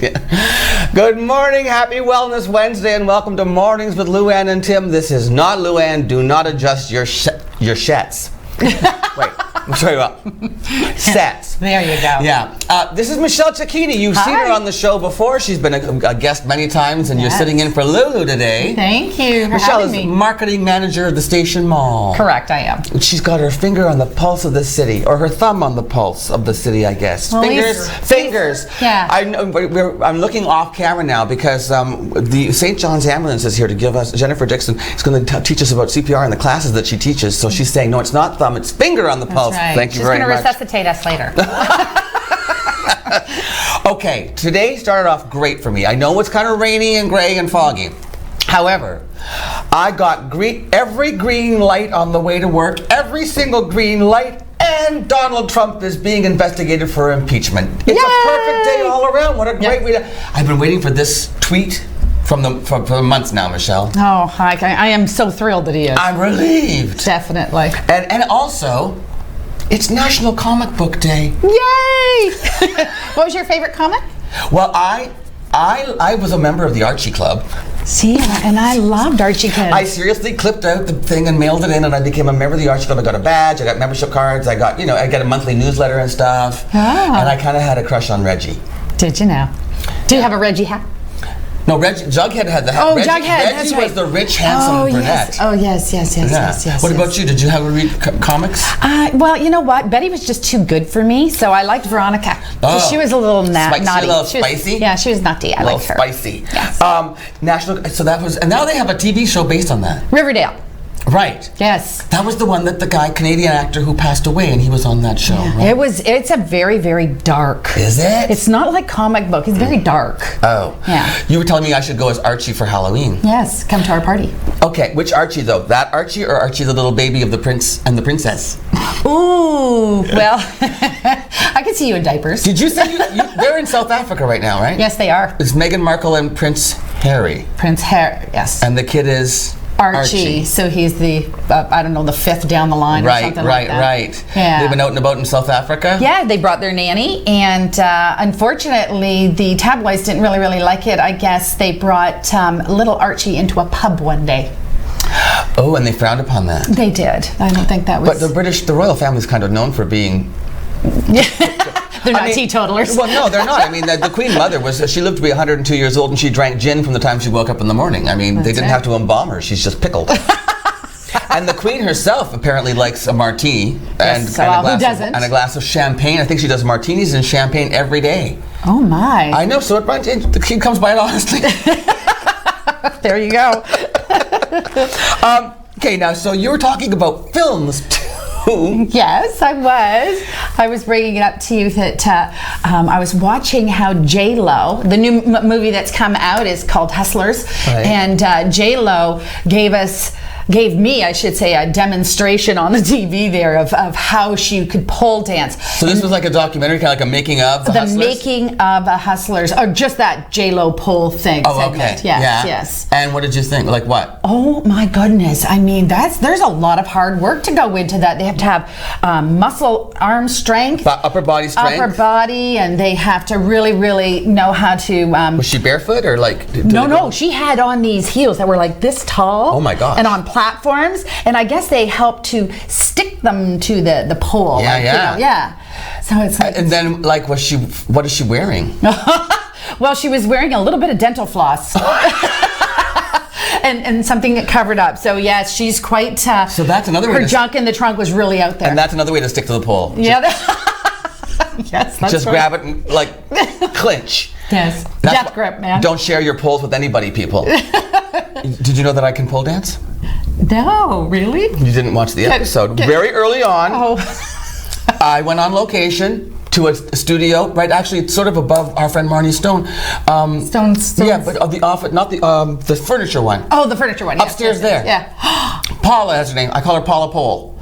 Good morning, happy Wellness Wednesday, and welcome to Mornings with Luann and Tim. This is not Luann. Do not adjust your shets. Wait, I'm sorry about sets. There you go. Yeah. This is Michelle Cicchini. You've seen her on the show before. She's been a guest many times, and you're sitting in for Lulu today. Thank you for Michelle having is me. marketing manager of the Station Mall. Correct, I am. She's got her finger on the pulse of the city, or her thumb on the pulse of the city, I guess. Well, Fingers. Yeah. I'm looking off camera now because the St. John's ambulance is here to give us. Jennifer Dixon is going to teach us about CPR in the classes that she teaches. So she's saying, no, it's not thumb, it's finger on the pulse. Right. Thank you very much. She's going to resuscitate us later. Okay, today started off great for me. I know it's kind of rainy and gray and foggy. However, I got every green light on the way to work, every single green light, and Donald Trump is being investigated for impeachment. It's a perfect day all around. What a great way to... I've been waiting for this tweet for months now, Michelle. Oh, I am so thrilled that he is. I'm relieved. Definitely. And also, it's National Comic Book Day. Yay! What was your favorite comic? Well, I was a member of the Archie Club. See, and I loved Archie Kids. I seriously clipped out the thing and mailed it in, and I became a member of the Archie Club. I got a badge, I got membership cards, I got a monthly newsletter and stuff. Oh. And I kind of had a crush on Reggie. Did you now? Do you have a Reggie hat? No, Jughead had the hat. Oh, Jughead, that's right. Reggie was the rich, handsome brunette. Yes. What about you? Did you ever read comics? Well, you know what? Betty was just too good for me, so I liked Veronica. Oh. She was a little naughty. A little spicy? Yeah, she was nutty. I liked her. Spicy. Yes. And now they have a TV show based on that. Riverdale. Right. Yes. That was the one that the Canadian actor who passed away, and he was on that show. Yeah. Right? It's a very, very dark. Is it? It's not like comic book. It's very dark. Oh. Yeah. You were telling me I should go as Archie for Halloween. Yes. Come to our party. Okay. Which Archie though? That Archie or Archie the little baby of the prince and the princess? Ooh. Well, I could see you in diapers. Did you say they're in South Africa right now, right? Yes, they are. It's Meghan Markle and Prince Harry. Prince Harry. Yes. And the kid is Archie. So he's the the fifth down the line or something like that. Right. Yeah. They've been out and about in South Africa? Yeah, they brought their nanny, and unfortunately the tabloids didn't really like it. I guess they brought little Archie into a pub one day. Oh, and they frowned upon that. They did. I don't think that was... But the royal family's kind of known for being... They're not teetotalers. Well, no, they're not. I mean, the Queen Mother she lived to be 102 years old, and she drank gin from the time she woke up in the morning. I mean, they didn't have to embalm her. She's just pickled. And the Queen herself apparently likes a martini and a glass of champagne. I think she does martinis and champagne every day. Oh my! I know. So the King comes by it honestly. There you go. Okay, now so you were talking about films too. Yes, I was. I was bringing it up to you that I was watching how J-Lo, the new movie that's come out is called Hustlers, right. And J-Lo gave me, I should say, a demonstration on the TV there of how she could pole dance. So this was like a documentary, kind of like a making of the Hustlers? Making of a Hustlers, or just that J-Lo pole thing. Oh, segment. okay. Yes. And what did you think? Like what? Oh my goodness! I mean, there's a lot of hard work to go into that. They have to have muscle, arm strength, upper body strength, and they have to really know how to. Was she barefoot or like? No. She had on these heels that were like this tall. Oh my gosh! And on platforms, and I guess they help to stick them to the pole. Yeah. So it's like. And then, like, what is she wearing? Well, she was wearing a little bit of dental floss. And something that covered up. So yes, she's quite. So that's another way. Her junk in the trunk was really out there. And that's another way to stick to the pole. Yeah. Yes. That's just grab it and clinch. Yes. Death grip, man. Don't share your poles with anybody, people. Did you know that I can pole dance? No, really? You didn't watch the episode. Very early on, I went on location to a studio, right? Actually, it's sort of above our friend Marnie Stone. Stone's. Yeah, but the office, not the furniture one. Oh, the furniture one. Upstairs there. Yeah. Paula has her name. I call her Paula Pole.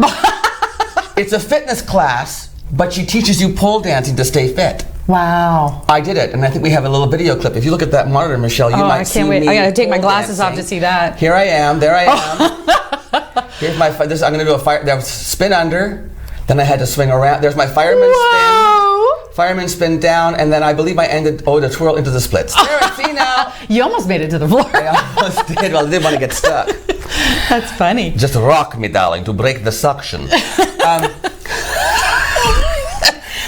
It's a fitness class, but she teaches you pole dancing to stay fit. Wow. I did it, and I think we have a little video clip. If you look at that monitor, Michelle, you might see me. I can't wait. I gotta take my glasses dancing. off to see that. Here I am. There I am. Here's my. I'm gonna do a spin under. Then I had to swing around. There's my fireman spin. fireman spin down, and then I believe I ended the twirl into the splits. There, see now. You almost made it to the floor. I almost did. Well, I didn't want to get stuck. That's funny. Just rock me, darling, to break the suction.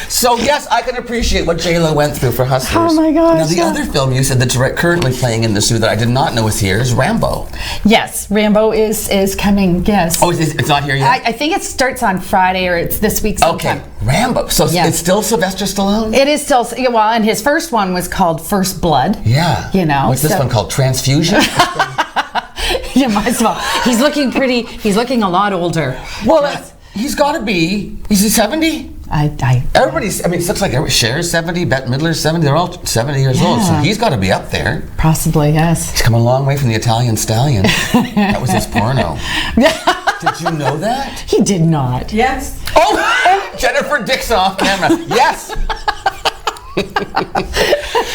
So yes, I can appreciate what J-Lo went through for Hustlers. Oh my gosh. Now the other film you said that's currently playing in the zoo that I did not know was here is Rambo. Yes, Rambo is coming. Yes. Oh, it's not here yet? I think it starts on Friday, or it's this week sometime. Okay, Rambo. So it's still Sylvester Stallone? It is still, well, and his first one was called First Blood. Yeah. You know. What's this one called? Transfusion? You might as well. He's looking a lot older. Well, he's got to be. Is he 70? Everybody's. I mean, it looks like Cher's 70, Bette Midler's 70. They're all 70 years old, so he's got to be up there. Possibly, yes. He's come a long way from the Italian Stallion. That was his porno. Did you know that? He did not. Yes. Oh, Jennifer Dixon off camera. Yes.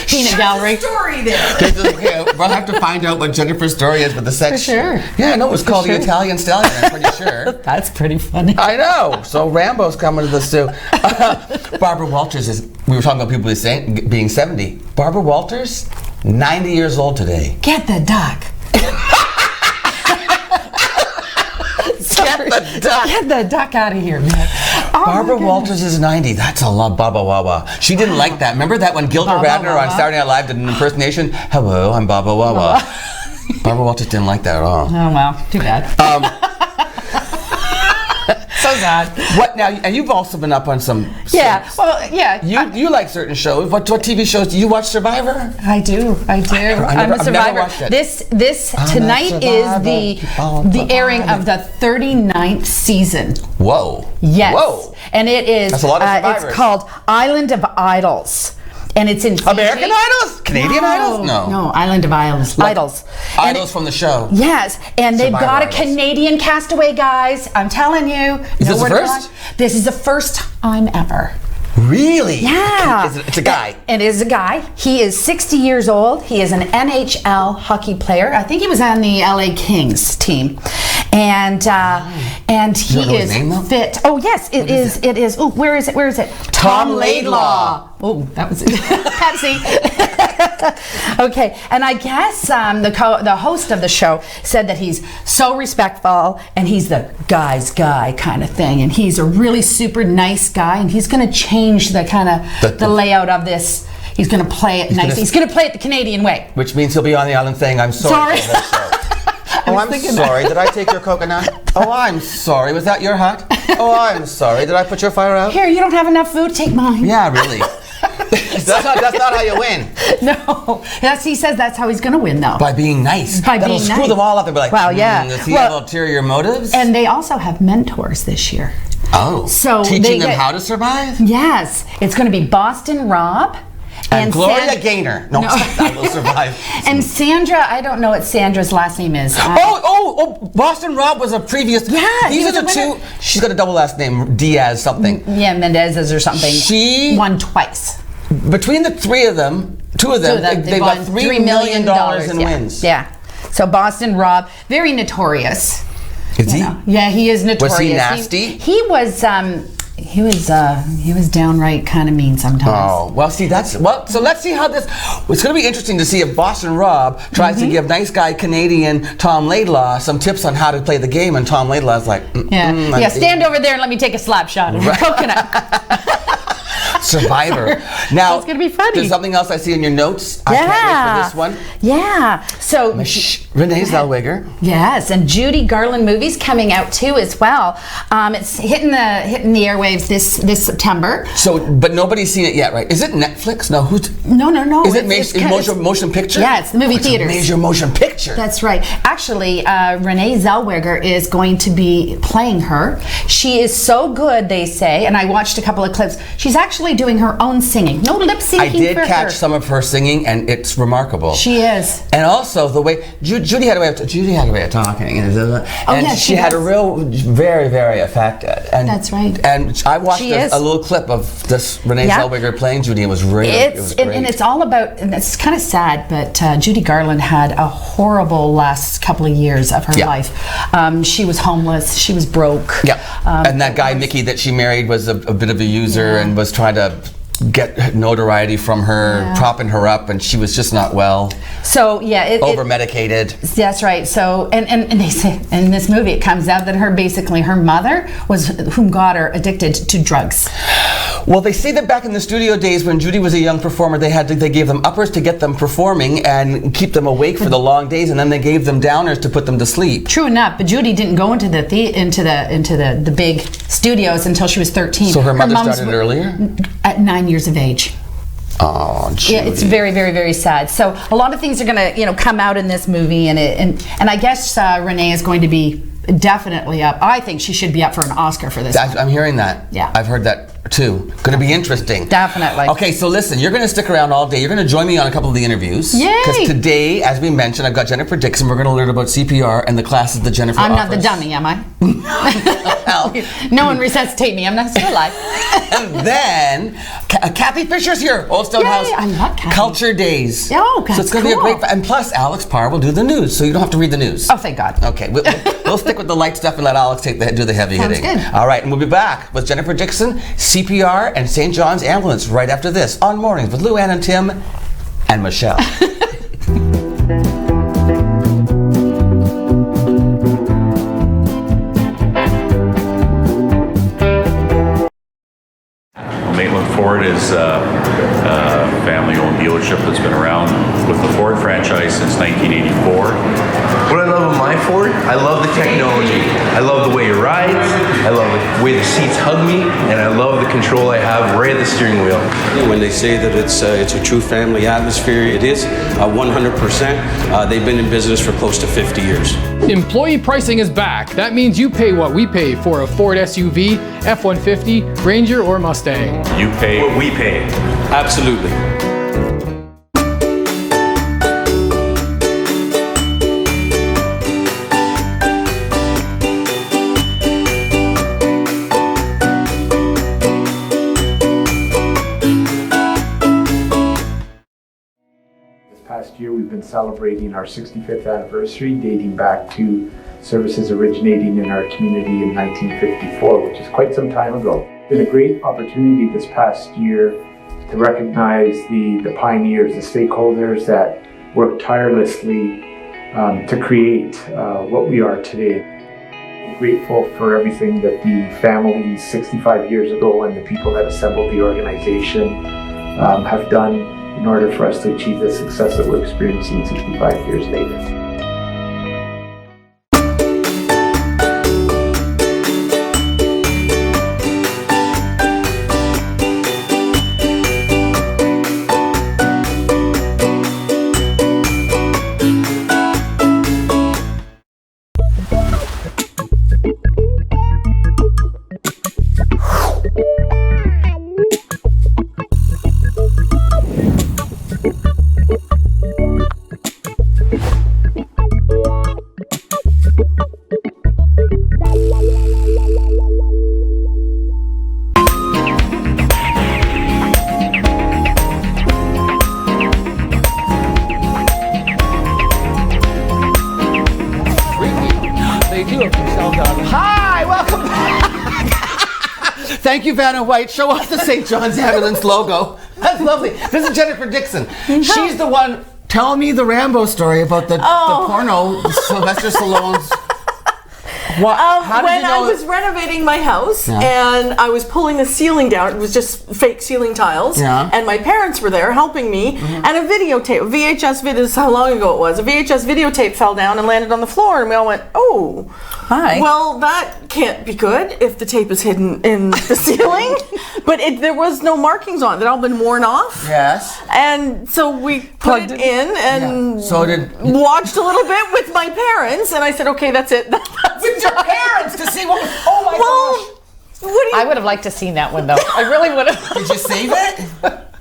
Peanut gallery. Story there. Okay, we'll have to find out what Jennifer's story is with the sex. For sure. Yeah, no, it was called the Italian Stallion. I'm pretty sure. That's pretty funny. I know. So Rambo's coming to the zoo. Barbara Walters is. We were talking about people being 70. Barbara Walters, 90 years old today. Get the duck. Get the duck out of here, man. Oh, Barbara Walters is 90. That's a lot. Baba Wawa. She didn't like that. Remember that when Gilda Radner on Saturday Night Live did an impersonation? Hello, I'm Baba Wawa. Barbara Walters didn't like that at all. Oh, well, too bad. So sad. What now? And you've also been up on some. Yeah. Well, yeah. You like certain shows. What TV shows do you watch? Survivor? I do. I'm a Survivor. Never watched it. This tonight is the airing of the 39th season. Whoa. Yes. Whoa. And it is. That's a lot of Survivors. It's called Island of Idols. And it's in Fiji. American Idols? Canadian Idols? No, Island of Idols. Idols from the show. Yes, and they've Survivor got a Idols. Canadian castaway, guys. I'm telling you. Is this the first? This is the first time ever. Really? Yeah. It's a guy. It is a guy. He is 60 years old. He is an NHL hockey player. I think he was on the LA Kings team. And he know his is name, though? fit. Oh yes, it is. Oh, where is it? Tom Laidlaw. Oh, that was it. Patsy. Okay, and I guess the host of the show said that he's so respectful and he's the guy's guy kind of thing, and he's a really super nice guy, and he's going to change the kind of the layout of this. He's going to play it nice. He's going to play it the Canadian way. Which means he'll be on the island saying, "I'm sorry." For that show. Oh, I'm sorry. Did I take your coconut? Oh, I'm sorry. Was that your hut? Oh, I'm sorry. Did I put your fire out? Here, you don't have enough food. Take mine. Yeah, really. that's not how you win. No, he says that's how he's going to win, though. By being nice. That'll screw them all up. They'll be like, well, yeah. Does he have ulterior motives? And they also have mentors this year. Oh. So teaching them how to survive? Yes. It's going to be Boston Rob. And Gloria Gaynor. No, I will survive. And Sandra, I don't know what Sandra's last name is. Boston Rob was a previous. Yeah, these are the two. She's got a double last name, Diaz something. Yeah, Mendez or something. She won twice. Between the two of them, they've got $3 million in wins. Yeah. So Boston Rob, very notorious. Is he? Yeah, he is notorious. Was he nasty? He was downright kind of mean sometimes. Oh, well, see, so let's see how this. It's going to be interesting to see if Boston Rob tries to give nice guy Canadian Tom Laidlaw some tips on how to play the game, and Tom Laidlaw's like, stand over there and let me take a slap shot of your coconut. Survivor. Now, it's going to be funny. There's something else I see in your notes. I can't wait for this one. Yeah. So Renee Zellweger. Yes, and Judy Garland movies coming out too as well. It's hitting the airwaves this September. So, but nobody's seen it yet, right? Is it Netflix? No, No. Is it motion picture? Yeah, it's movie theaters. It's a major motion picture. That's right. Actually, Renee Zellweger is going to be playing her. She is so good, they say, and I watched a couple of clips. She's actually doing her own singing. No lip syncing. I did catch some of her singing, and it's remarkable. She is. And also the way Judy had a way of talking, and she had a real very, very affected. And that's right. And I watched a little clip of this Renee Zellweger playing Judy. It was great. It was great. And it's all about. And it's kind of sad, but Judy Garland had a horrible last couple of years of her life. She was homeless. She was broke. Yeah. And that guy Mickey that she married was a bit of a user and was trying to get notoriety from her, propping her up, and she was just not well. So yeah, over-medicated. That's right. So and they say in this movie it comes out that her mother was whom got her addicted to drugs. Well, they say that back in the studio days when Judy was a young performer, they gave them uppers to get them performing and keep them awake for the long days, and then they gave them downers to put them to sleep. True enough, but Judy didn't go into the big studios until she was 13. So her mother started earlier? At 9 years of age. Oh, Judy. Yeah, it's very, very, very sad. So a lot of things are going to, come out in this movie, and I guess Renee is going to be definitely up. I think she should be up for an Oscar for this. I'm hearing that. Yeah, I've heard that too. Going to be interesting. Definitely. Okay, so listen, you're going to stick around all day. You're going to join me on a couple of the interviews. Yay! Because today, as we mentioned, I've got Jennifer Dixon. We're going to learn about CPR and the classes that Jennifer I'm offers. not the dummy, am I? No one resuscitate me. I'm not still alive. And then Kathy Fisher's here, Old Stone House. I love Kathy. Culture Days. Oh, that's so it's going to be a great. And plus, Alex Parr will do the news, so you don't have to read the news. Oh, thank God. Okay, we'll stick with the light stuff and let Alex do the heavy hitting. Sounds good. All right, and we'll be back with Jennifer Dixon, CPR, and St. John's Ambulance right after this on Mornings with Lou Ann and Tim and Michelle. Ford is a family-owned dealership that's been around with the Ford franchise since 1984. What I love about my Ford, I love the technology. I love the way it rides, I love the way the seats hug me, and I love the control I have right at the steering wheel. When they say that it's a true family atmosphere, it is 100%. They've been in business for close to 50 years. Employee pricing is back. That means you pay what we pay for a Ford SUV, F-150, Ranger, or Mustang. You pay what we pay. Absolutely. Past year we've been celebrating our 65th anniversary, dating back to services originating in our community in 1954, which is quite some time ago. It's been a great opportunity this past year to recognize the pioneers, the stakeholders that worked tirelessly to create what we are today. I'm grateful for everything that the families 65 years ago and the people that assembled the organization have done in order for us to achieve the success that we're experiencing 65 years later. Hi, welcome back. Thank you, Vanna White. Show off the St. John's Ambulance logo. That's lovely. This is Jennifer Dixon. She's the one telling me the Rambo story about the porno, Sylvester Stallone's. When I was renovating my house and I was pulling the ceiling down, it was just fake ceiling tiles, and my parents were there helping me, and a videotape, VHS video, this is how long ago it was, a VHS videotape fell down and landed on the floor, and we all went, oh, hi. Well, that can't be good if the tape is hidden in the ceiling, but there was no markings on it, they'd all been worn off. Yes. And so we put it in and watched a little bit with my parents, and I said, okay, that's it. With your parents to see what was, oh my gosh. I would have liked to seen that one though. I really would have. Did you save it?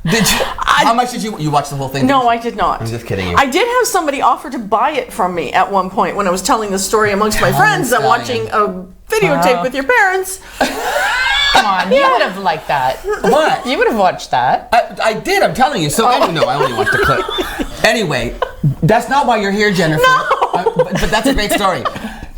Did you? How much did you watch the whole thing? No, I did not. I'm just kidding you. I did have somebody offer to buy it from me at one point when I was telling the story amongst my friends that watching a videotape with your parents. Come on, you would have liked that. What? You would have watched that. I did, I'm telling you. So, no, I only watched a clip. Anyway, that's not why you're here, Jennifer. No. But that's a great story.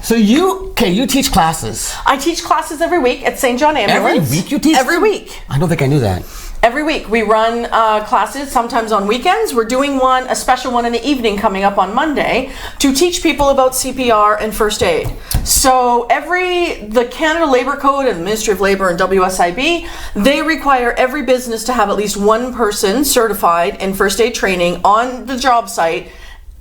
So you teach classes. I teach classes every week at St. John Ambulance. Every week you teach? Every week. I don't think I knew that. Every week we run classes, sometimes on weekends. We're doing a special one in the evening coming up on Monday to teach people about CPR and first aid. So the Canada Labour Code and Ministry of Labour and WSIB, they require every business to have at least one person certified in first aid training on the job site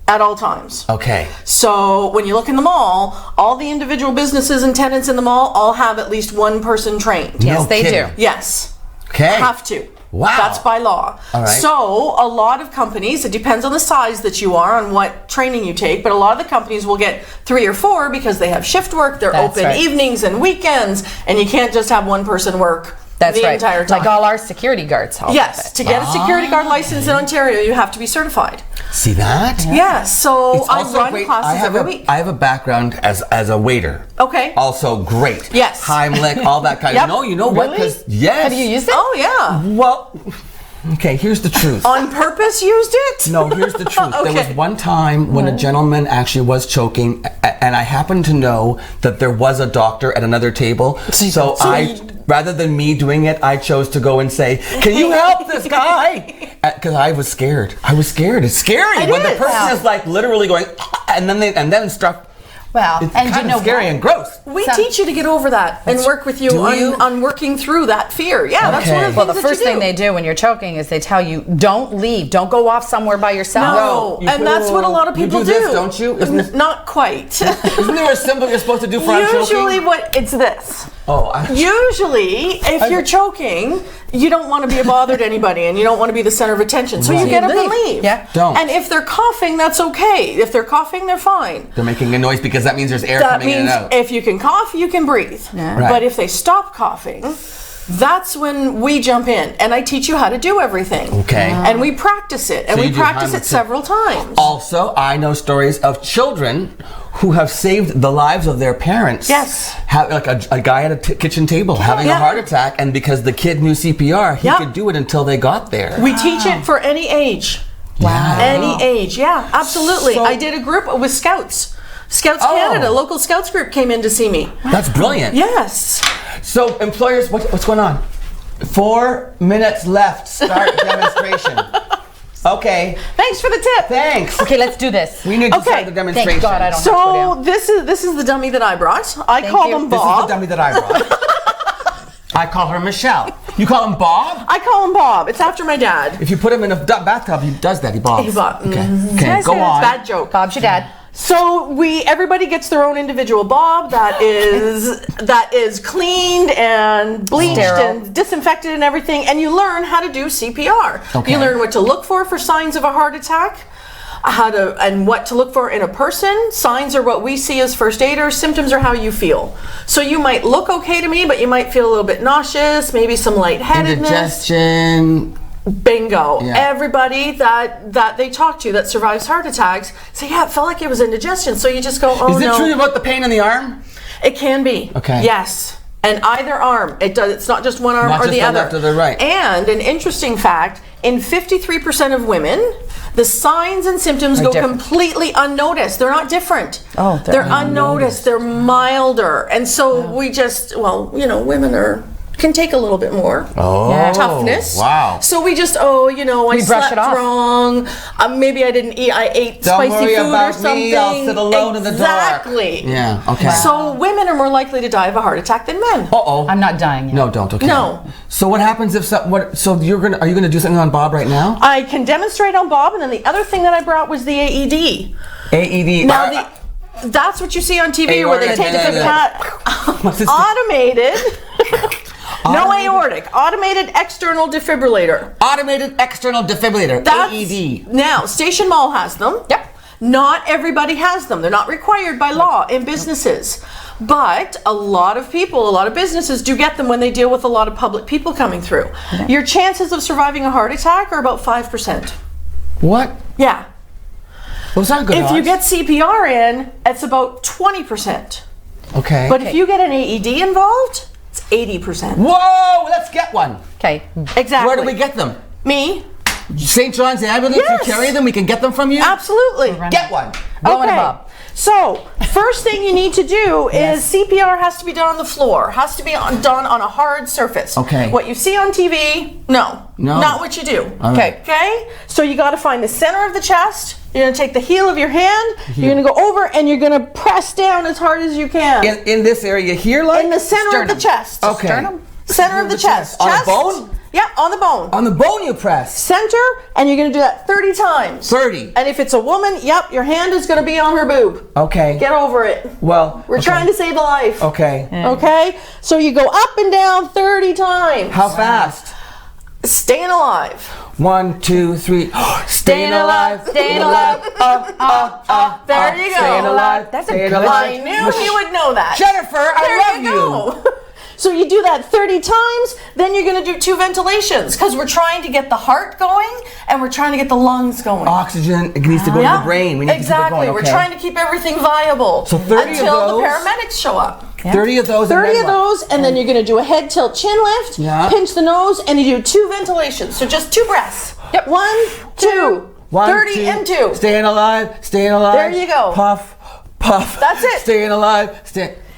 at all times. Okay. So when you look in the mall, all the individual businesses and tenants in the mall all have at least one person trained. Yes, they do. Yes. Okay. Have to. Wow. That's by law. All right. So a lot of companies, it depends on the size that you are, on what training you take, but a lot of the companies will get 3 or 4 because they have shift work, they're That's open right. evenings and weekends, and you can't just have one person work That's the right. entire time. Like all our security guards. Yes, to get a security guard license in Ontario, you have to be certified. See that? Yes, so It's I also run great. classes every week. I have a background as a waiter. Okay. Also great. Yes. Heimlich, all that kind Yep. of. No, you know what? Really? 'Cause yes. Have you used it? Oh, yeah. Well, okay. Here's the truth. On purpose used it? No, here's the truth. There was Okay. one time when a gentleman actually was choking, and I happened to know that there was a doctor at another table. So rather than me doing it, I chose to go and say, "Can you help this guy?" Because I was scared. It's scary when the person is like literally going, and then struck. Well, It's and kind you know of scary what? and gross. We teach you to get over that and work with you Do you? on working through that fear. Yeah, that's one of the Well, things the that first you thing do. they do when you're choking is they tell you, don't leave, don't go off somewhere by yourself. No, You and that's what a lot of you people do this, don't you? Isn't it- Not quite. Isn't there a symbol you're supposed to do for Usually choking? it's this. Oh, Usually, if you're choking, you don't want to be bothered anybody and you don't want to be the center of attention. So you Right. get up and Leave. leave. Yeah. Don't. And if they're coughing, that's okay. If they're coughing, they're fine. They're making a noise because that means there's air That coming in means and out. if you can cough, you can breathe. Right. But if they stop coughing, that's when we jump in and I teach you how to do everything. Okay. And we practice it. And So we you do practice Heimlich it too. several times. Also, I know stories of children who have saved the lives of their parents. Yes. Like a guy at a kitchen table having a Yeah. heart attack, and because the kid knew CPR, he Yeah. could do it until they got there. We teach it for any age. Wow. Any age, yeah, absolutely. So- I did a group with Scouts. Scouts Oh. Canada, local Scouts group came in to see me. That's brilliant. Yes. So, employers, what's going on? 4 minutes left. Start demonstration. Okay. Thanks for the tip. Thanks. Okay, let's do this. We need to Okay. start the demonstration. Thank God I don't have to go So down. this is the dummy that I brought. I call you. them This is Bob. the dummy that I brought. I call her Michelle. You call him Bob? I call him Bob. It's after my dad. If you put him in a bathtub, he does that. He bobs. He bobs. Okay. Mhm. Okay. Go on. Bad joke. Bob's your dad. So everybody gets their own individual Bob that is cleaned and bleached Sterile. and disinfected and everything, and you learn how to do CPR. Okay. You learn what to look for signs of a heart attack. And what to look for in a person. Signs are what we see as first aiders. Symptoms are how you feel. So you might look okay to me, but you might feel a little bit nauseous, maybe some lightheadedness. Indigestion. Bingo. Yeah. Everybody that they talk to that survives heart attacks say, yeah, it felt like it was indigestion. So you just go, oh Is it no. true about the pain in the arm? It can be. Okay. Yes. And either arm. It's not just one arm Not or just the the other. left or the right. And an interesting fact, in 53% of women, the signs and symptoms go different. completely unnoticed. They're not different. Oh, they're unnoticed. They're milder. And so we just, women can take a little bit more toughness. Wow. So we just, I brush slept it off. wrong. Maybe I didn't eat. I ate Don't spicy worry food about or something. me, I'll sit alone in the dark. Exactly. Yeah, okay. So women are more likely to die of a heart attack than men. Uh-oh. I'm not dying yet. No, don't. Okay. No. So what happens if are you gonna do something on Bob right now? I can demonstrate on Bob, and then the other thing that I brought was the AED. AED. Now that's what you see on TV where they take the What's this? automated. No aortic, automated external defibrillator. Automated external defibrillator. That's, AED. Now, Station Mall has them. Yep. Not everybody has them. They're not required by law in businesses. But a lot of people, a lot of businesses do get them when they deal with a lot of public people coming through. Okay. Your chances of surviving a heart attack are about 5%. What? Yeah. Those aren't good If odds. you get CPR in, it's about 20%. Okay. But if you get an AED involved, it's 80%. Whoa! Let's get one. Okay. Exactly. Where do we get them? Me? St. John's Ambulance. Yes. You carry them. We can get them from you. Absolutely. Get one. Blowing Okay. them up. So, first thing you need to do is CPR has to be done on the floor. Has to be done on a hard surface. Okay. What you see on TV, no. Not what you do. Okay. Okay? So you got to find the center of the chest. You're going to take the heel of your hand, you're going to go over, and you're going to press down as hard as you can. In this area here, like? In the center of the chest. Okay. Center of the chest. On the bone? Yeah, on the bone. On the bone you press. Center, and you're going to do that 30 times. 30. And if it's a woman, yep, your hand is going to be on her boob. Okay. Get over it. Well, We're trying to save a life. Okay. Okay? So you go up and down 30 times. How fast? Staying alive. 1, 2, 3. Staying alive. Staying alive. There you go. Staying alive. That's a staying good alive. I knew you would know that. Jennifer, I love you. So you do that 30 times, then you're going to do 2 ventilations because we're trying to get the heart going and we're trying to get the lungs going. Oxygen, it needs to go to the brain. We need exactly. To keep it going. We're trying to keep everything viable so 30 until of those, the paramedics show up. 30 of those. 30 of those, and then you're going to do a head tilt chin lift, pinch the nose, and you do 2 ventilations. So just 2 breaths. Yep. 1, 2. 30 and 2. Staying alive, staying alive. There you go. Puff, puff. That's it. Staying alive,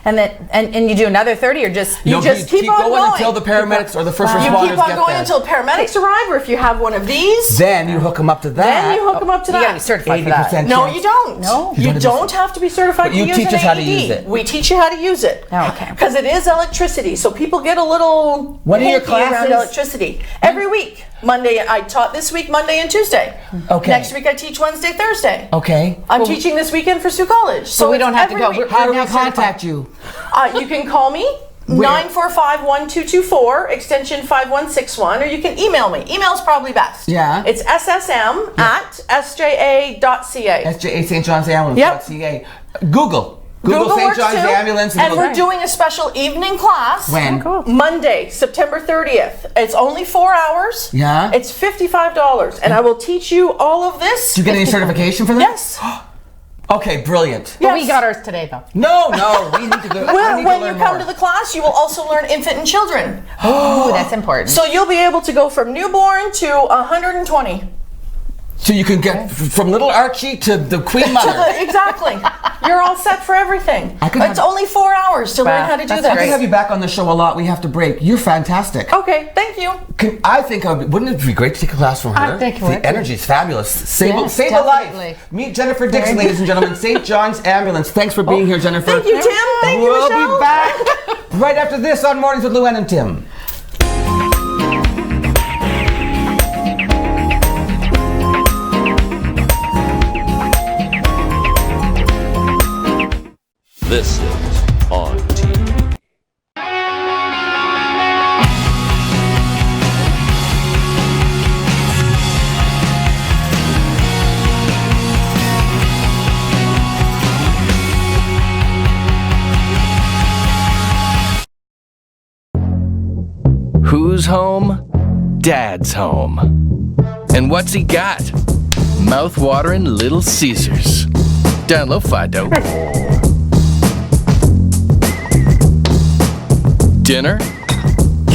And then, and you do another 30 or just... You just keep on going until the paramedics or the first responders You keep on going there. until paramedics arrive, or if you have one of these. Then you hook them up to that. Then you hook them up to that. You gotta be certified for that. No, you don't. No? You don't have to be certified to use an AED. You teach us how to use it. We teach you how to use it. Oh, okay. Because it is electricity, so people get a little When are your hinky around classes? Electricity. Every week. Monday, I taught this week, Monday and Tuesday. Okay. Next week I teach Wednesday, Thursday. Okay. I'm teaching this weekend for Sioux College. So we don't have to every go. week. How do we contact you? You can call me 945-1224 extension 5161, or you can email me. Email's probably best. Yeah. It's ssm@sja.ca. SJA St. John's Ambulance.ca. Google Google St. works John's too. Ambulance. And we're doing a special evening class. When? Monday, September 30th. It's only 4 hours. Yeah. It's $55, and I will teach you all of this. Do you get any certification for this? Yes. Okay, brilliant. But we got ours today, though. No, we need to go. When you come to the class, you will also learn infant and children. Oh, that's important. So you'll be able to go from newborn to 120. So you can get from little Archie to the Queen Mother. Exactly. You're all set for everything. It's only 4 hours to learn how to do I that. could have you back on the show a lot. We have to break. You're fantastic. Okay, thank you. I think wouldn't it be great to take a class from her? I think it would. The energy is fabulous. Save a definitely. life. Meet Jennifer Dixon, ladies and gentlemen. St. John's Ambulance. Thanks for being here, Jennifer. Thank you, Tim. Thank you, Michelle. We'll be back right after this on Mornings with Luann and Tim. This is ONNtv. Who's home? Dad's home. And what's he got? Mouth-watering Little Caesars. Download Fido. Dinner?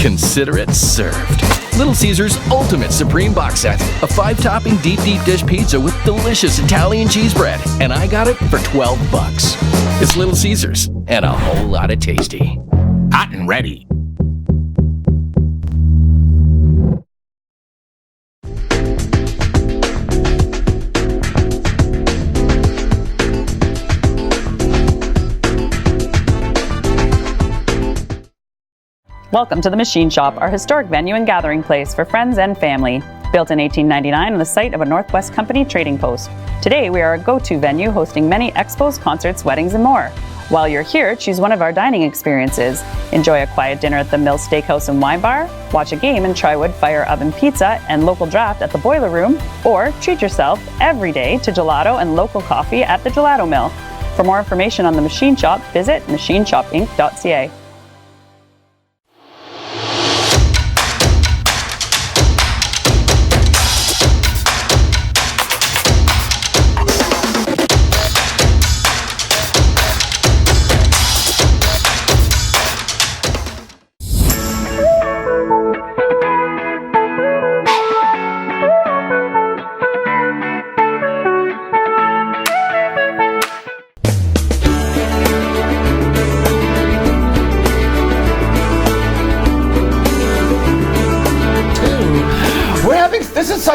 Consider it served. Little Caesars Ultimate Supreme Box Set. A 5-topping deep dish pizza with delicious Italian cheese bread. And I got it for $12. It's Little Caesars and a whole lot of tasty. Hot and ready. Welcome to the Machine Shop, our historic venue and gathering place for friends and family. Built in 1899 on the site of a Northwest Company trading post. Today we are a go-to venue hosting many expos, concerts, weddings, and more. While you're here, choose one of our dining experiences. Enjoy a quiet dinner at the Mill Steakhouse and Wine Bar, watch a game in Trywood Fire Oven Pizza and local draft at the Boiler Room, or treat yourself every day to gelato and local coffee at the Gelato Mill. For more information on the Machine Shop, visit machineshopinc.ca.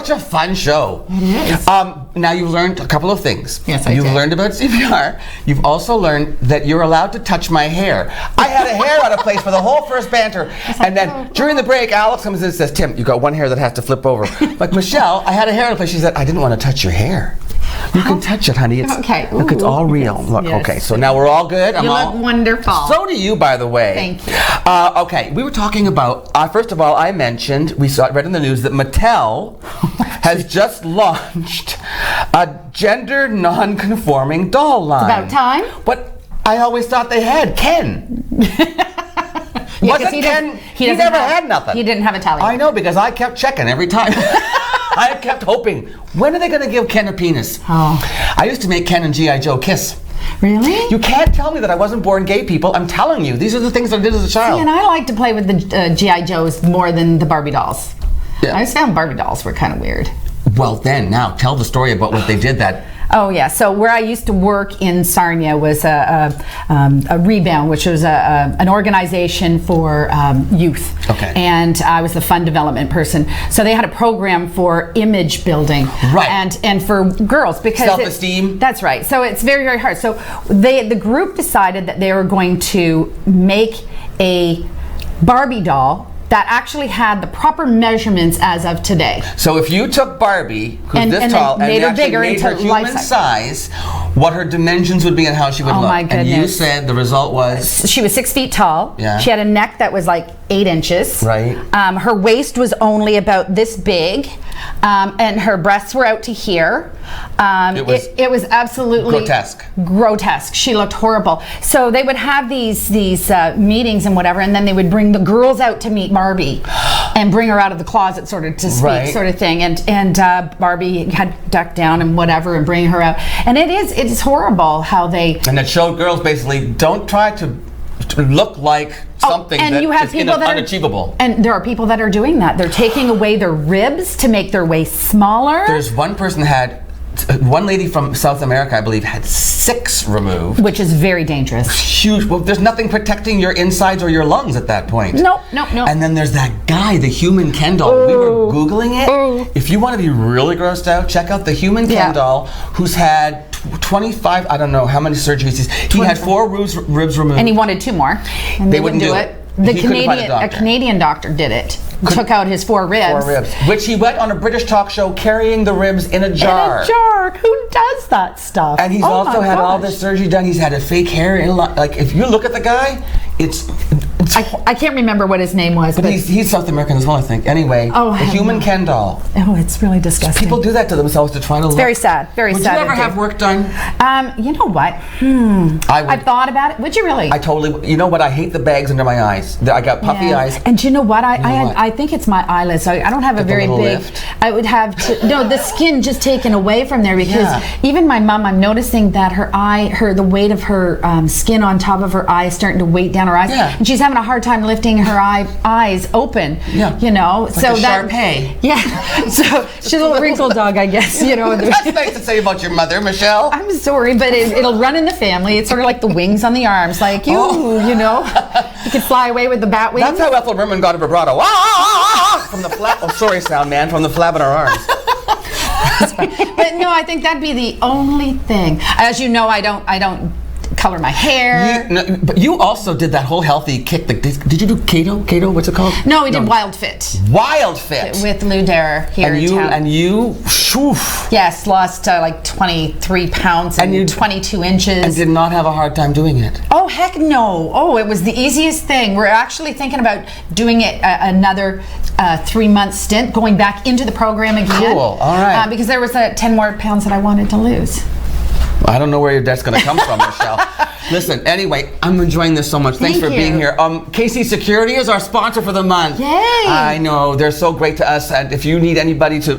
such a fun show. It is. Now you've learned a couple of things. Yes, I You've did. learned about CPR. You've also learned that you're allowed to touch my hair. I had a hair out of place for the whole first banter, and then during the break, Alex comes in and says, "Tim, you got one hair that has to flip over." Like, Michelle, I had a hair out of place. She said, "I didn't want to touch your hair." You can touch it, honey. It's, Okay. Look, it's all real. Yes, Look, yes. okay. So now we're all good. You look wonderful. So do you, by the way. Thank you. Okay, we were talking about. First of all, I mentioned read in the news that Mattel has just launched a gender non-conforming doll line. About time. But I always thought they had Ken. Wasn't Ken? He never had nothing. He didn't have a tally. I know, because I kept checking every time. I kept hoping, when are they going to give Ken a penis? Oh. I used to make Ken and G.I. Joe kiss. Really? You can't tell me that I wasn't born gay, people. I'm telling you, these are the things that I did as a child. See, and I like to play with the G.I. Joes more than the Barbie dolls. Yeah. I just found Barbie dolls were kind of weird. Well, then, now, tell the story about what they did that. Oh yeah, so where I used to work in Sarnia was a Rebound, which was an organization for youth. Okay. And I was the fund development person. So they had a program for image building. Right. And for girls, because self-esteem. That's right. So it's very, very hard. So the group decided that they were going to make a Barbie doll that actually had the proper measurements as of today. So if you took Barbie, who's And- this and then tall, and made you her actually bigger made her into human life size, what her dimensions would be and how she would Oh, look. my And you goodness. said the result was? She was 6 feet tall. Yeah. She had a neck that was like 8 inches. Right. Her waist was only about this big, and her breasts were out to here. It was absolutely grotesque. She looked horrible. So they would have these meetings and whatever, and then they would bring the girls out to meet Barbie, and bring her out of the closet, sort of to speak, Right. sort of thing. And Barbie had ducked down and whatever, and bring her out. And it is horrible how they. And it showed girls basically, don't try to look like something and that you have is people that unachievable. And there are people that are doing that. They're taking away their ribs to make their waist smaller. There's one person one lady from South America, I believe, had 6 removed. Which is very dangerous. Huge. Well, there's nothing protecting your insides or your lungs at that point. Nope. And then there's that guy, the human Ken doll. We were Googling it. If you want to be really grossed out, check out the human Ken doll, who's had 25, I don't know how many surgeries. He had 4 ribs removed. And he wanted 2 more. And they wouldn't do it. A Canadian doctor did it. Took out his 4 ribs. 4 ribs. Which he went on a British talk show carrying the ribs in a jar. In a jar. Who does that stuff? And he's also had all this surgery done. He's had a fake hair. Like, if you look at the guy, it's I can't remember what his name was. But he's South American as well, I think. Anyway, the human Ken doll. Oh, it's really disgusting. People do that to themselves to try to look. Very sad. Very sad. Would you ever have work done? You know what? I thought about it. Would you really? I totally. You know what? I hate the bags under my eyes. I got puffy eyes. And you know what? I think it's my eyelids. I don't have a very big. Lift. I would have to. No, the skin just taken away from there, because even my mom, I'm noticing that the weight of her skin on top of her eye is starting to weight down her eyes, and she's having a hard time lifting her eyes open. Yeah. You know, like so a that. Shar-Pei. Yeah. So she's a little wrinkled dog, I guess. You know. That's nice to say about your mother, Michelle. I'm sorry, but it'll run in the family. It's sort of like the wings on the arms, like you know. You could fly away with the bat wings. That's how Ethel Merman got a vibrato. From the flap. Oh, sorry, sound man. From the flap in her arms. But no, I think that'd be the only thing. As you know, I don't color my hair. But you also did that whole healthy kick. Did you do keto? Keto? What's it called? No, we did Wild Fit. Wild Fit with Lou Dare here in town. And you, yes, lost like 23 pounds and 22 inches. And did not have a hard time doing it. Oh heck no! Oh, it was the easiest thing. We're actually thinking about doing it another 3-month stint, going back into the program again. Cool. All right. Because there was 10 more pounds that I wanted to lose. I don't know where that's going to come from, Michelle. Listen, anyway, I'm enjoying this so much. Thanks for being here. KC Security is our sponsor for the month. Yay! I know, they're so great to us. And if you need anybody to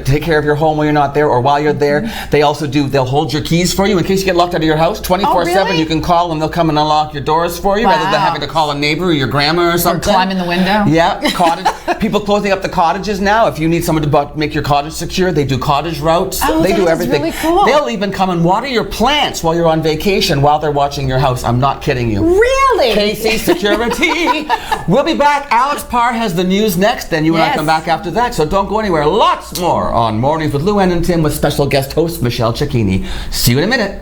take care of your home while you're not there or while you're there, they also do. They'll hold your keys for you in case you get locked out of your house 24/7. Really? You can call them. They'll come and unlock your doors for you rather than having to call a neighbor or your grandma or something. Or climb in the window. Yeah, people closing up the cottages now. If you need someone to make your cottage secure, they do cottage routes. Oh, they do that is everything. really cool. They'll even come and water water your plants while you're on vacation while they're watching your house. I'm not kidding you. Really? KC Security. We'll be back. Alex Parr has the news next, then you and I come back after that. So don't go anywhere. Lots more on Mornings with Lou Ann and Tim with special guest host Michelle Cicchini. See you in a minute.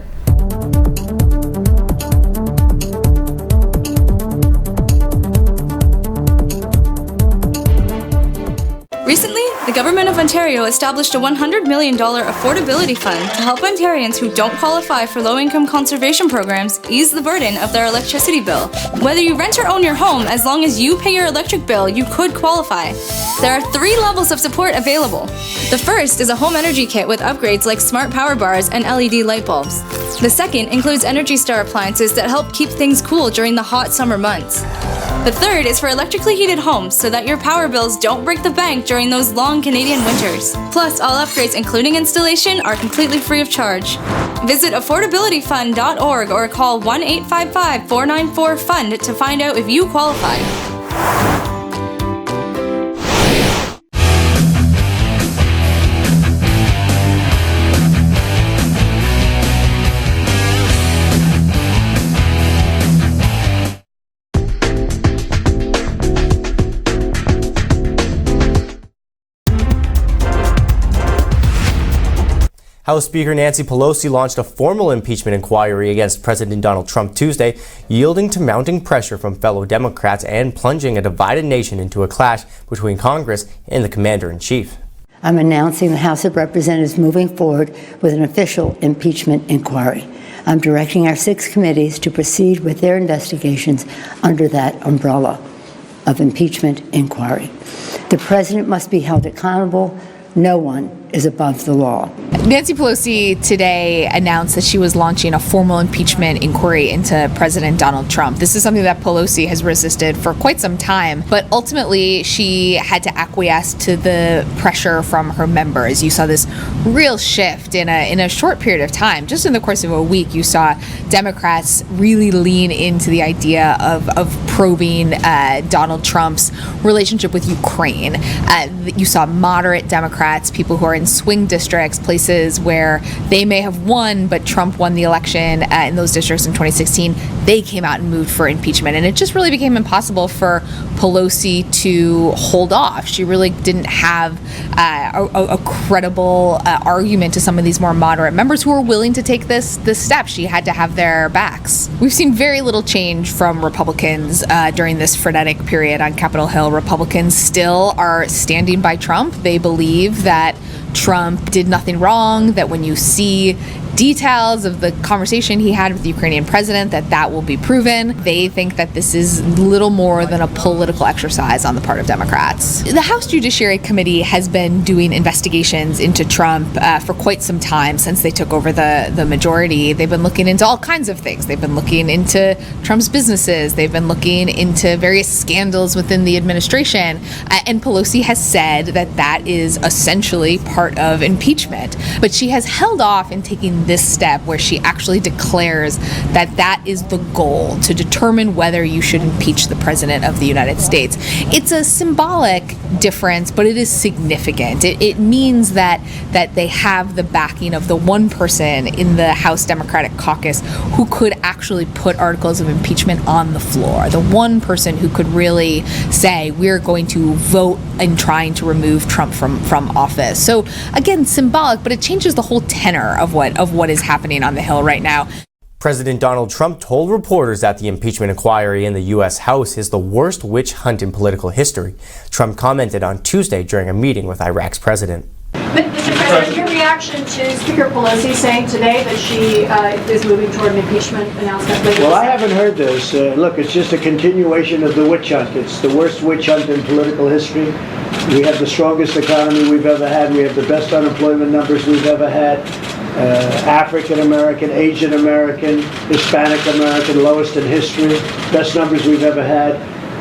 Recently, the Government of Ontario established a $100 million affordability fund to help Ontarians who don't qualify for low-income conservation programs ease the burden of their electricity bill. Whether you rent or own your home, as long as you pay your electric bill, you could qualify. There are 3 levels of support available. The first is a home energy kit with upgrades like smart power bars and LED light bulbs. The second includes Energy Star appliances that help keep things cool during the hot summer months. The third is for electrically heated homes so that your power bills don't break the bank during those long Canadian winters. Plus, all upgrades, including installation, are completely free of charge. Visit affordabilityfund.org or call 1-855-494-FUND to find out if you qualify. House Speaker Nancy Pelosi launched a formal impeachment inquiry against President Donald Trump Tuesday, yielding to mounting pressure from fellow Democrats and plunging a divided nation into a clash between Congress and the Commander-in-Chief. I'm announcing the House of Representatives moving forward with an official impeachment inquiry. I'm directing our 6 committees to proceed with their investigations under that umbrella of impeachment inquiry. The president must be held accountable. No one is above the law. Nancy Pelosi today announced that she was launching a formal impeachment inquiry into President Donald Trump. This is something that Pelosi has resisted for quite some time, but ultimately she had to acquiesce to the pressure from her members. You saw this real shift in a short period of time. Just in the course of a week, you saw Democrats really lean into the idea of probing Donald Trump's relationship with Ukraine. You saw moderate Democrats, people who are in swing districts, places where they may have won, but Trump won the election in those districts in 2016, they came out and moved for impeachment. And it just really became impossible for Pelosi to hold off. She really didn't have a credible argument to some of these more moderate members who were willing to take this step. She had to have their backs. We've seen very little change from Republicans during this frenetic period on Capitol Hill. Republicans still are standing by Trump. They believe that Trump did nothing wrong, that when you see details of the conversation he had with the Ukrainian president, that will be proven. They think that this is little more than a political exercise on the part of Democrats. The House Judiciary Committee has been doing investigations into Trump for quite some time since they took over the majority. They've been looking into all kinds of things. They've been looking into Trump's businesses. They've been looking into various scandals within the administration. And Pelosi has said that is essentially part of impeachment. But she has held off in taking this step where she actually declares that is the goal, to determine whether you should impeach the president of the United States. It's a symbolic difference, but it is significant. It means that they have the backing of the one person in the House Democratic Caucus who could actually put articles of impeachment on the floor, the one person who could really say we're going to vote in trying to remove Trump from office. So again, symbolic, but it changes the whole tenor of what is happening on the Hill right now. President Donald Trump told reporters that the impeachment inquiry in the U.S. House is the worst witch hunt in political history. Trump commented on Tuesday during a meeting with Iraq's president. Mr. President, your reaction to Speaker Pelosi saying today that she is moving toward an impeachment announcement later? Well, I haven't heard this. Look, it's just a continuation of the witch hunt. It's the worst witch hunt in political history. We have the strongest economy we've ever had. We have the best unemployment numbers we've ever had. African American, Asian American, Hispanic American, lowest in history. Best numbers we've ever had.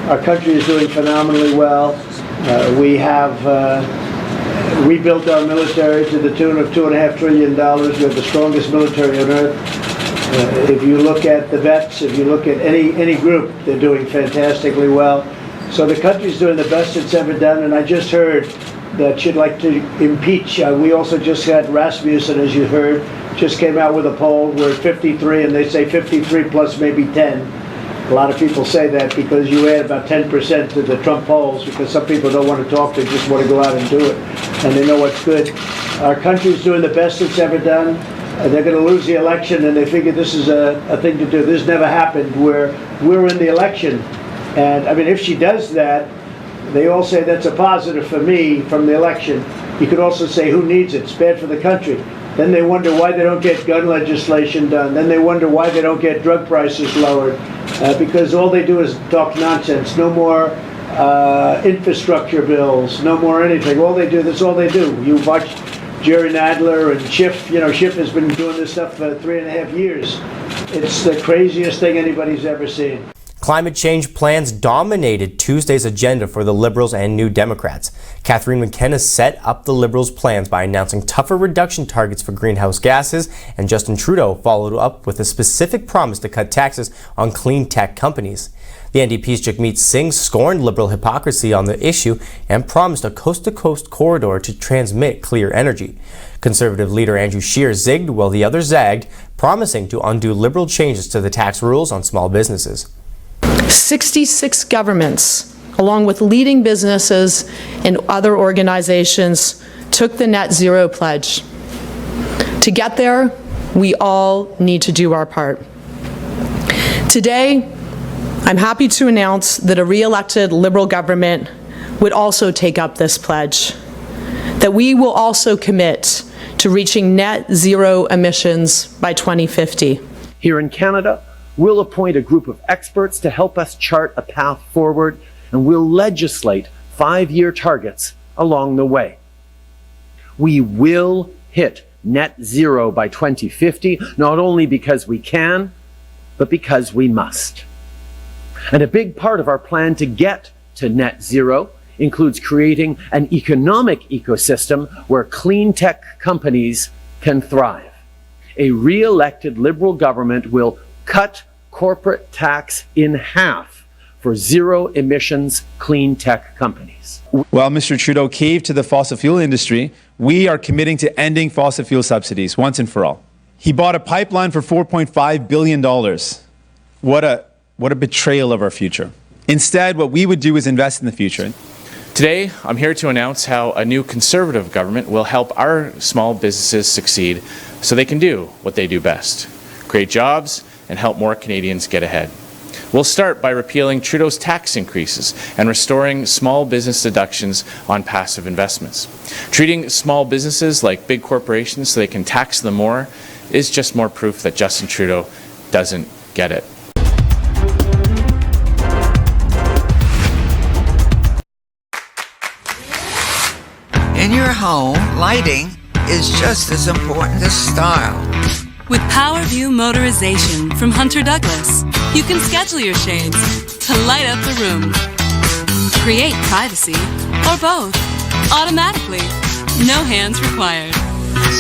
Our country is doing phenomenally well. We have rebuilt our military to the tune of $2.5 trillion. We have the strongest military on earth. If you look at the vets, if you look at any group, they're doing fantastically well. So the country's doing the best it's ever done, and I just heard that she'd like to impeach. We also just had Rasmussen, as you heard, just came out with a poll. We're at 53, and they say 53 plus maybe 10. A lot of people say that because you add about 10% to the Trump polls, because some people don't want to talk, they just want to go out and do it, and they know what's good. Our country's doing the best it's ever done. They're going to lose the election, and they figure this is a thing to do. This never happened where we're in the election. And I mean, if she does that, they all say that's a positive for me from the election. You could also say, who needs it? It's bad for the country. Then they wonder why they don't get gun legislation done. Then they wonder why they don't get drug prices lowered. Because all they do is talk nonsense. No more infrastructure bills, no more anything. All they do, that's all they do. You watch Jerry Nadler and Schiff. You know, Schiff has been doing this stuff for 3.5 years. It's the craziest thing anybody's ever seen. Climate change plans dominated Tuesday's agenda for the Liberals and New Democrats. Catherine McKenna set up the Liberals' plans by announcing tougher reduction targets for greenhouse gases, and Justin Trudeau followed up with a specific promise to cut taxes on clean tech companies. The NDP's Jagmeet Singh scorned Liberal hypocrisy on the issue and promised a coast-to-coast corridor to transmit clear energy. Conservative leader Andrew Scheer zigged while the others zagged, promising to undo Liberal changes to the tax rules on small businesses. 66 governments, along with leading businesses and other organizations, took the net zero pledge. To get there, we all need to do our part. Today, I'm happy to announce that a re-elected Liberal government would also take up this pledge, that we will also commit to reaching net zero emissions by 2050. Here in Canada, we'll appoint a group of experts to help us chart a path forward, and we'll legislate 5-year targets along the way. We will hit net zero by 2050, not only because we can, but because we must. And a big part of our plan to get to net zero includes creating an economic ecosystem where clean tech companies can thrive. A re-elected Liberal government will cut corporate tax in half for zero emissions clean tech companies. While Mr. Trudeau caved to the fossil fuel industry, we are committing to ending fossil fuel subsidies once and for all. He bought a pipeline for $4.5 billion. What a betrayal of our future. Instead, what we would do is invest in the future. Today, I'm here to announce how a new Conservative government will help our small businesses succeed so they can do what they do best, create jobs and help more Canadians get ahead. We'll start by repealing Trudeau's tax increases and restoring small business deductions on passive investments. Treating small businesses like big corporations so they can tax them more is just more proof that Justin Trudeau doesn't get it. In your home, lighting is just as important as style. With PowerView Motorization from Hunter Douglas, you can schedule your shades to light up the room. Create privacy, or both, automatically. No hands required.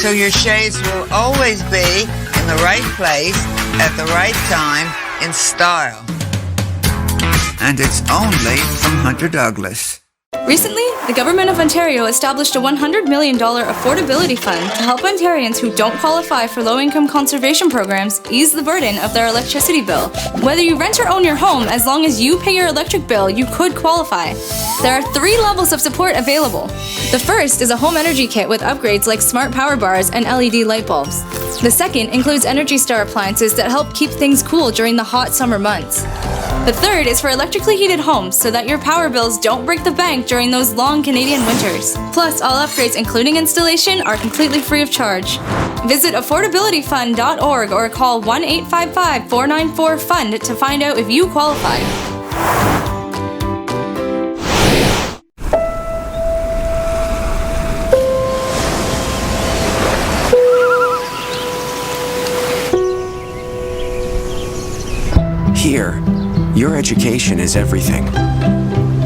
So your shades will always be in the right place, at the right time, in style. And it's only from Hunter Douglas. Recently, the Government of Ontario established a $100 million affordability fund to help Ontarians who don't qualify for low-income conservation programs ease the burden of their electricity bill. Whether you rent or own your home, as long as you pay your electric bill, you could qualify. There are 3 levels of support available. The first is a home energy kit with upgrades like smart power bars and LED light bulbs. The second includes Energy Star appliances that help keep things cool during the hot summer months. The third is for electrically heated homes so that your power bills don't break the bank during those long Canadian winters. Plus, all upgrades, including installation, are completely free of charge. Visit affordabilityfund.org or call 1-855-494-FUND to find out if you qualify. Here, your education is everything,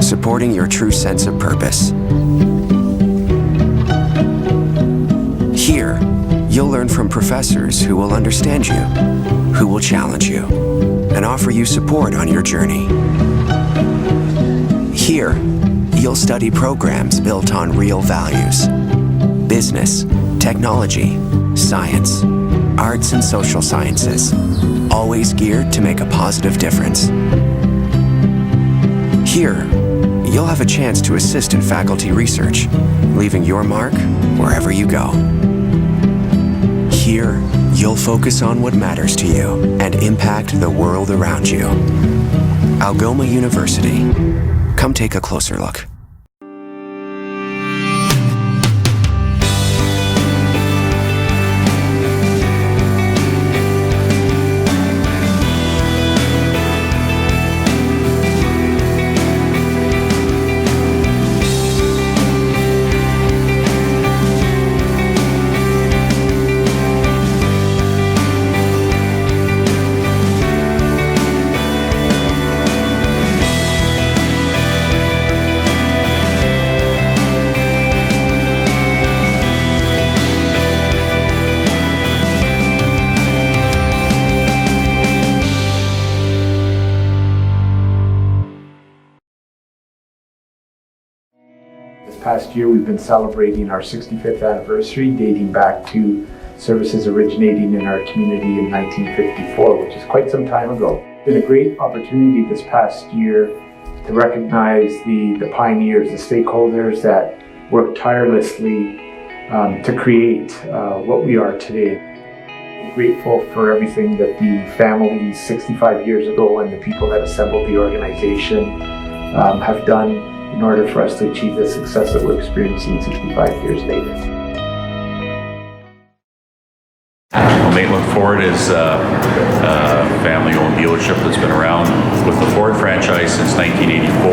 supporting your true sense of purpose. Here, you'll learn from professors who will understand you, who will challenge you, and offer you support on your journey. Here, you'll study programs built on real values: business, technology, science, arts, and social sciences, always geared to make a positive difference. Here, you'll have a chance to assist in faculty research, leaving your mark wherever you go. Here, you'll focus on what matters to you and impact the world around you. Algoma University. Come take a closer look. Past year, we've been celebrating our 65th anniversary, dating back to services originating in our community in 1954, which is quite some time ago. It's been a great opportunity this past year to recognize the pioneers, the stakeholders that worked tirelessly to create what we are today. I'm grateful for everything that the families 65 years ago and the people that assembled the organization have done in order for us to achieve the success that we're experiencing 65 years later. Maitland Ford is a family-owned dealership that's been around with the Ford franchise since 1984.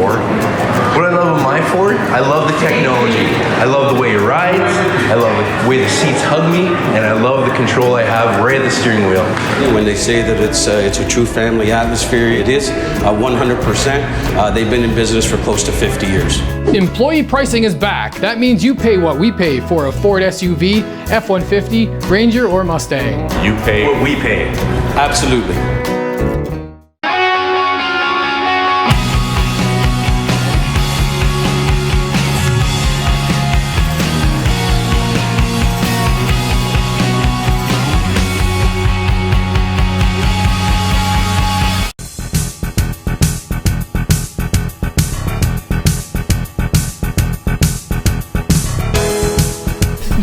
What I love about my Ford, I love the technology. I love the way it rides, I love the way the seats hug me, and I love the control I have right at the steering wheel. When they say that it's a true family atmosphere, it is 100%. They've been in business for close to 50 years. Employee pricing is back. That means you pay what we pay for a Ford SUV, F-150, Ranger, or Mustang. You pay what we pay. Absolutely.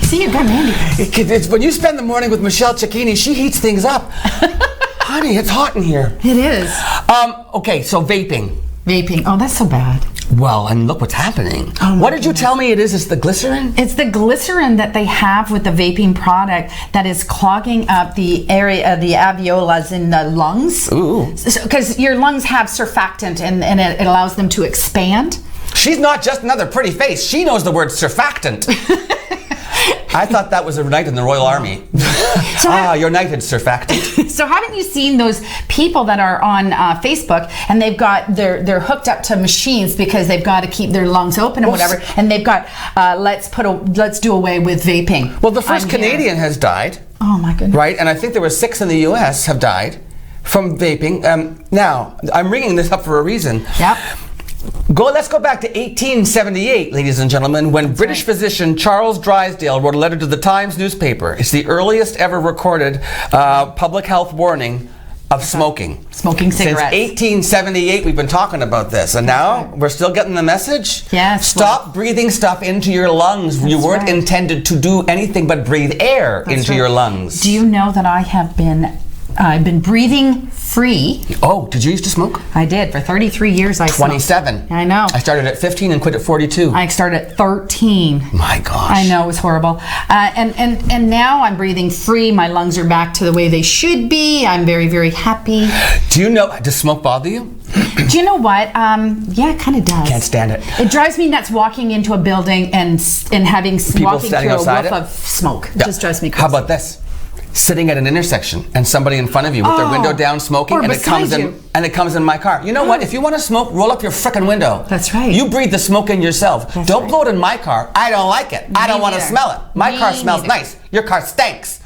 See, you're good, Mandy. It's when you spend the morning with Michelle Cicchini, she heats things up. Honey, it's hot in here. It is. Okay, so vaping. Vaping. Oh, that's so bad. Well, and look what's happening. What did you tell me it is? It's the glycerin? It's the glycerin that they have with the vaping product that is clogging up the area of the alveolus in the lungs. Ooh. Because your lungs have surfactant and it allows them to expand. She's not just another pretty face. She knows the word surfactant. I thought that was a knight in the Royal Army. You're knighted, surfactant. So haven't you seen those people that are on Facebook and they're hooked up to machines because they've got to keep their lungs open and whatever, and they've got let's do away with vaping. Well, the first Canadian has died. Oh my goodness. Right, and I think there were 6 in the U.S. have died from vaping. Now, I'm ringing this up for a reason. Yep. Let's go back to 1878, ladies and gentlemen, when British physician Charles Drysdale wrote a letter to the Times newspaper. It's the earliest ever recorded public health warning of smoking. Smoking cigarettes. Since 1878, we've been talking about this, and now we're still getting the message? Yes. Stop breathing stuff into your lungs. You weren't intended to do anything but breathe air into your lungs. Do you know that I've been breathing free. Oh, did you used to smoke? I did. For 33 years I smoked. 27. I know. I started at 15 and quit at 42. I started at 13. My gosh. I know, it was horrible. And now I'm breathing free. My lungs are back to the way they should be. I'm very, very happy. Do you know, does smoke bother you? Do you know what? Yeah, it kind of does. Can't stand it. It drives me nuts walking into a building and having people walking standing through outside a whiff of smoke. It just drives me crazy. How about this? Sitting at an intersection and somebody in front of you with their window down smoking, and it comes in my car. You know what? If you want to smoke, roll up your frickin' window. That's right. You breathe the smoke in yourself. Don't blow it in my car. I don't like it. I don't want to smell it. My car smells nice. Your car stinks.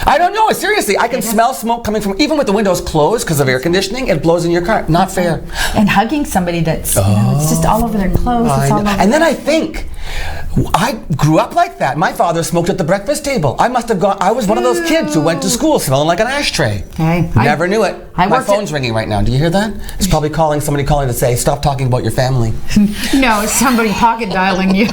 I don't know. Seriously, I can smell smoke coming from, even with the windows closed because of air conditioning, it blows in your car. Not fair. And hugging somebody that's, you know, it's just all over their clothes. It's all over. And then I think, I grew up like that. My father smoked at the breakfast table. I must have gone, I was one of those kids who went to school smelling like an ashtray. Never knew it. My phone's ringing right now. Do you hear that? It's probably somebody calling to say, stop talking about your family. No, it's somebody pocket dialing you.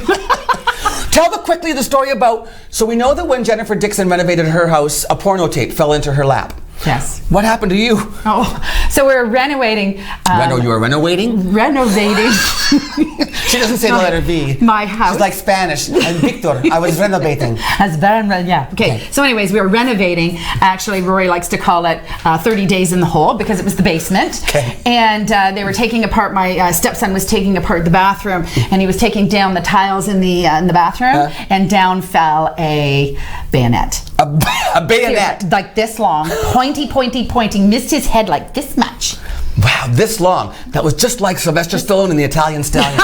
Tell quickly the story about, so we know that when Jennifer Dixon renovated her house, a porno tape fell into her lap. Yes. What happened to you? Oh, so we were renovating. You were renovating? Renovating. She doesn't say the letter V. My house. She's like Spanish. And Victor, I was renovating. Yeah. Okay. So anyways, we were renovating. Actually, Rory likes to call it 30 days in the hole because it was the basement. Okay. And they were taking apart, my stepson was taking apart the bathroom, and he was taking down the tiles in the bathroom, and down fell a bayonet. A bayonet? Like this long, pointy, missed his head like this much. Wow, this long. That was just like Sylvester Stallone in The Italian Stallion.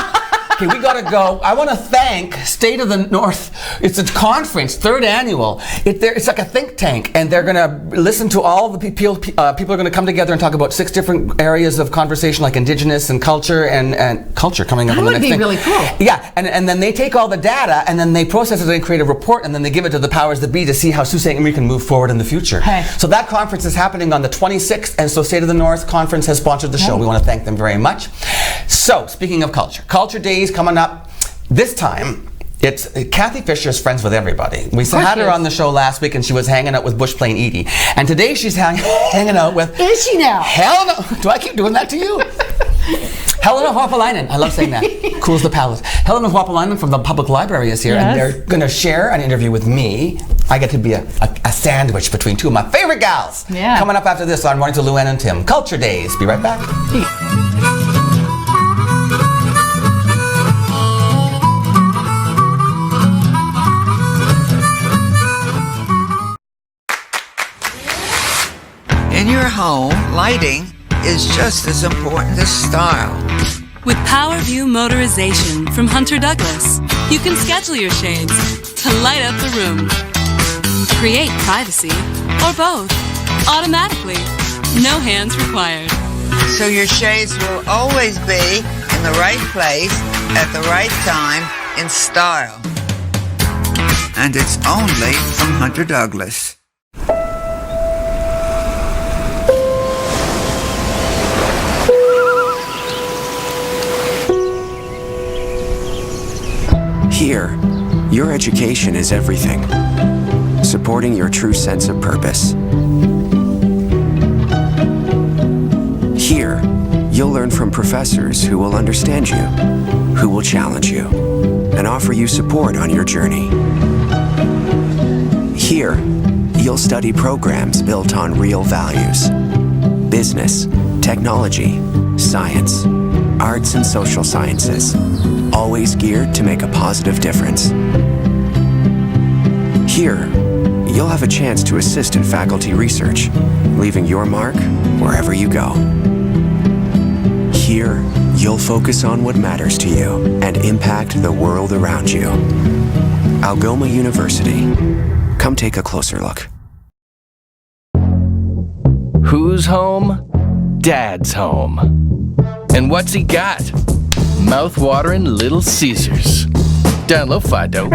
Okay, we gotta go. I want to thank State of the North. It's a conference, 3rd annual. It's like a think tank, and they're gonna listen to all the people. People are gonna come together and talk about 6 different areas of conversation, like Indigenous and culture, and culture coming up. That on the would next be thing. really cool. Yeah, and then they take all the data, and then they process it and create a report, and then they give it to the powers that be to see how Sault Ste. Marie can move forward in the future. Hey. So that conference is happening on the 26th, and so State of the North Conference has sponsored the show. We want to thank them very much. So, speaking of Culture Days coming up. This time, it's Kathy Fisher's friends with everybody. We had her on the show last week, and she was hanging out with Bush Plain Edie. And today she's hanging out with... Is she now? Helena... Do I keep doing that to you? Helena Huopalainen. I love saying that. Cools the palate. Helena Huopalainen from the Public Library is here, and they're going to share an interview with me. I get to be a sandwich between 2 of my favorite gals. Yeah. Coming up after this on Morning to Luann and Tim. Culture Days. Be right back. In your home, lighting is just as important as style. With PowerView Motorization from Hunter Douglas, you can schedule your shades to light up the room, create privacy, or both, automatically. No hands required. So your shades will always be in the right place at the right time in style. And it's only from Hunter Douglas. Here, your education is everything, supporting your true sense of purpose. Here, you'll learn from professors who will understand you, who will challenge you, and offer you support on your journey. Here, you'll study programs built on real values: business, technology, science, arts and social sciences, always geared to make a positive difference. Here, you'll have a chance to assist in faculty research, leaving your mark wherever you go. Here, you'll focus on what matters to you and impact the world around you. Algoma University. Come take a closer look. Who's home? Dad's home. And what's he got? Mouth-watering Little Caesars. Down low, Fido.